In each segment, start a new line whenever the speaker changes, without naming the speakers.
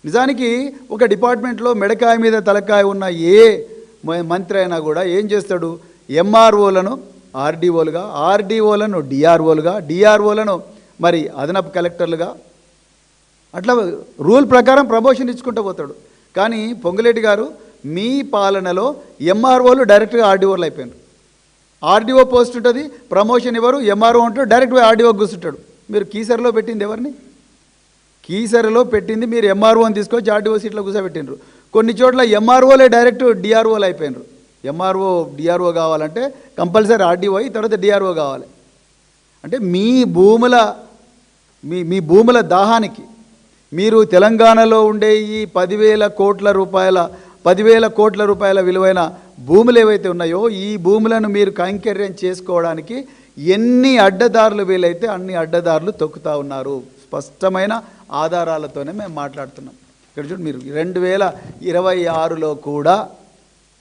నిజానికి ఒక డిపార్ట్మెంట్లో మెడకాయ మీద తలకాయ ఉన్న ఏ మంత్రి అయినా కూడా ఏం చేస్తాడు, ఎంఆర్ఓలను ఆర్డీఓలుగా, ఆర్డీఓలను డిఆర్ఓలుగా, డిఆర్ఓలను మరి అదనపు కలెక్టర్లుగా అట్లా రూల్ ప్రకారం ప్రమోషన్ ఇచ్చుకుంటూ పోతాడు. కానీ పొంగులేటి గారు మీ పాలనలో ఎంఆర్ఓలు డైరెక్ట్గా ఆర్డీఓలు అయిపోయినారు. ఆర్డీఓ పోస్ట్ ఉంటుంది, ప్రమోషన్ ఇవ్వరు, ఎంఆర్ఓ ఉంటాడు, డైరెక్ట్గా ఆర్డీఓ కూర్చుంటాడు. మీరు కీసరిలో పెట్టింది ఎవరిని? కీసరిలో పెట్టింది మీరు ఎంఆర్ఓని తీసుకొచ్చి ఆర్డీఓ సీట్లో కూర్చోబెట్టినరు. కొన్ని చోట్ల ఎంఆర్ఓలే డైరెక్ట్ డిఆర్ఓలు అయిపోయినారు. ఎంఆర్ఓ డిఆర్ఓ కావాలంటే కంపల్సరీ ఆర్డీఓ అయి తర్వాత డిఆర్ఓ కావాలి. అంటే మీ భూముల దాహానికి మీరు తెలంగాణలో ఉండే ఈ 10,000 కోట్ల రూపాయల విలువైన భూములు ఏవైతే ఉన్నాయో ఈ భూములను మీరు కైంకర్యం చేసుకోవడానికి ఎన్ని అడ్డదారులు వీలైతే అన్ని అడ్డదారులు తొక్కుతూ ఉన్నారు. స్పష్టమైన ఆధారాలతోనే మేము మాట్లాడుతున్నాం. ఇక్కడ చూడండి, మీరు 2026లో కూడా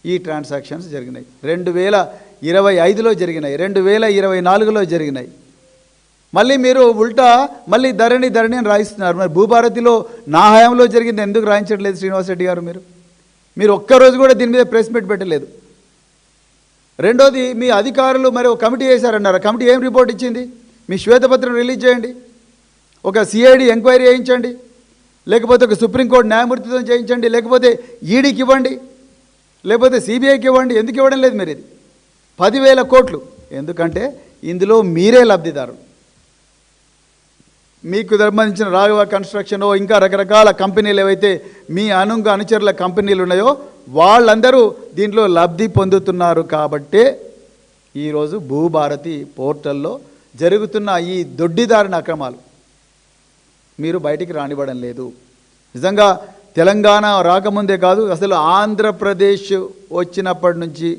ఈ ట్రాన్సాక్షన్స్ జరిగినాయి, 2025లో జరిగినాయి, 2024లో జరిగినాయి. మళ్ళీ మీరు ఉల్టా మళ్ళీ ధరణి అని రాయిస్తున్నారు. మరి భూభారతిలో నా హయాంలో జరిగింది ఎందుకు రాయించట్లేదు శ్రీనివాస్ రెడ్డి గారు? మీరు ఒక్కరోజు కూడా దీని మీద ప్రెస్ మీట్ పెట్టలేదు. రెండోది, మీ అధికారులు మరి ఒక కమిటీ వేశారన్నారు. కమిటీ ఏం రిపోర్ట్ ఇచ్చింది? మీ శ్వేతపత్రం రిలీజ్ చేయండి, ఒక సిఐడి ఎంక్వైరీ చేయించండి, లేకపోతే ఒక సుప్రీంకోర్టు న్యాయమూర్తితో చేయించండి, లేకపోతే ఈడీకి ఇవ్వండి, లేకపోతే సిబిఐకి ఇవ్వండి. ఎందుకు ఇవ్వడం లేదు మీరు? ఇది 10,000 కోట్లు. ఎందుకంటే ఇందులో మీరే లబ్ధిదారు. మీకు సంబంధించిన రాఘవ కన్స్ట్రక్షన్ ఇంకా రకరకాల కంపెనీలు ఏవైతే మీ అనుచరుల కంపెనీలు ఉన్నాయో వాళ్ళందరూ దీంట్లో లబ్ధి పొందుతున్నారు. కాబట్టే ఈరోజు భూభారతి పోర్టల్లో జరుగుతున్న ఈ దొడ్డిదారిన అక్రమాలు మీరు బయటికి రానివ్వడం లేదు. నిజంగా తెలంగాణ రాకముందే కాదు, అసలు ఆంధ్రప్రదేశ్ వచ్చినప్పటి నుంచి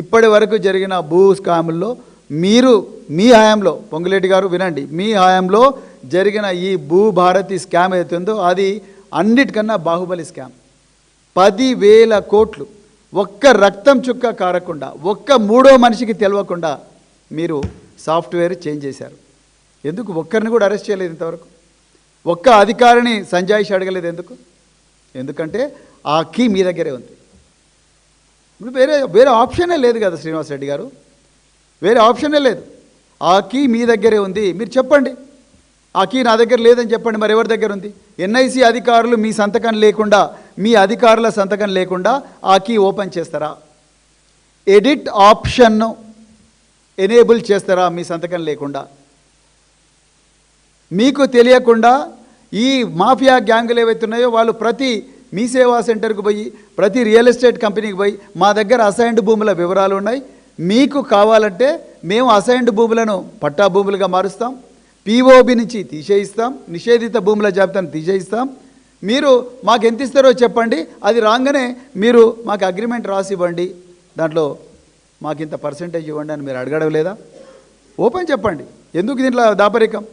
ఇప్పటి వరకు జరిగిన భూ స్కాముల్లో మీరు మీ హయాంలో, పొంగులేటి గారు వినండి, మీ హయాంలో జరిగిన ఈ భూభారతి స్కామ్ ఏదైతుందో అది అన్నిటికన్నా బాహుబలి స్కామ్. 10,000 కోట్లు ఒక్క రక్తం చుక్క కారకుండా, ఒక్క మూడో మనిషికి తెలియకుండా మీరు సాఫ్ట్వేర్ చేంజ్ చేశారు. ఎందుకు ఒక్కరిని కూడా అరెస్ట్ చేయలేదు ఇంతవరకు? ఒక్క అధికారిని సంజాయిషి అడగలేదు ఎందుకు? ఎందుకంటే ఆ కీ మీ దగ్గరే ఉంది. ఇప్పుడు వేరే ఆప్షనే లేదు కదా శ్రీనివాస్ రెడ్డి గారు, వేరే ఆప్షనే లేదు. ఆ కీ మీ దగ్గరే ఉంది. మీరు చెప్పండి, ఆ కీ నా దగ్గర లేదని చెప్పండి. మరి ఎవరి దగ్గర ఉంది? ఎన్ఐసి అధికారులు మీ సంతకం లేకుండా, మీ అధికారుల సంతకం లేకుండా ఆ కీ ఓపెన్ చేస్తారా? ఎడిట్ ఆప్షన్ను ఎనేబుల్ చేస్తారా మీ సంతకం లేకుండా? మీకు తెలియకుండా ఈ మాఫియా గ్యాంగులు ఏవైతే ఉన్నాయో వాళ్ళు ప్రతి మీ సేవా సెంటర్కి పోయి, ప్రతి రియల్ ఎస్టేట్ కంపెనీకి పోయి మా దగ్గర అసైన్డ్ భూముల వివరాలు ఉన్నాయి, మీకు కావాలంటే మేము అసైన్డ్ భూములను పట్టా భూములుగా మారుస్తాం, పిఓబి నుంచి తీసేయిస్తాం, నిషేధిత భూముల జాబితాను తీసేయిస్తాం, మీరు మాకు ఎంత ఇస్తారో చెప్పండి, అది రాగానే మీరు మాకు అగ్రిమెంట్ రాసి ఇవ్వండి, దాంట్లో మాకు ఇంత పర్సెంటేజ్ ఇవ్వండి అని మీరు అడగడం లేదా? ఓపెన్ చెప్పండి. ఎందుకు దీంట్లో దాపరికం?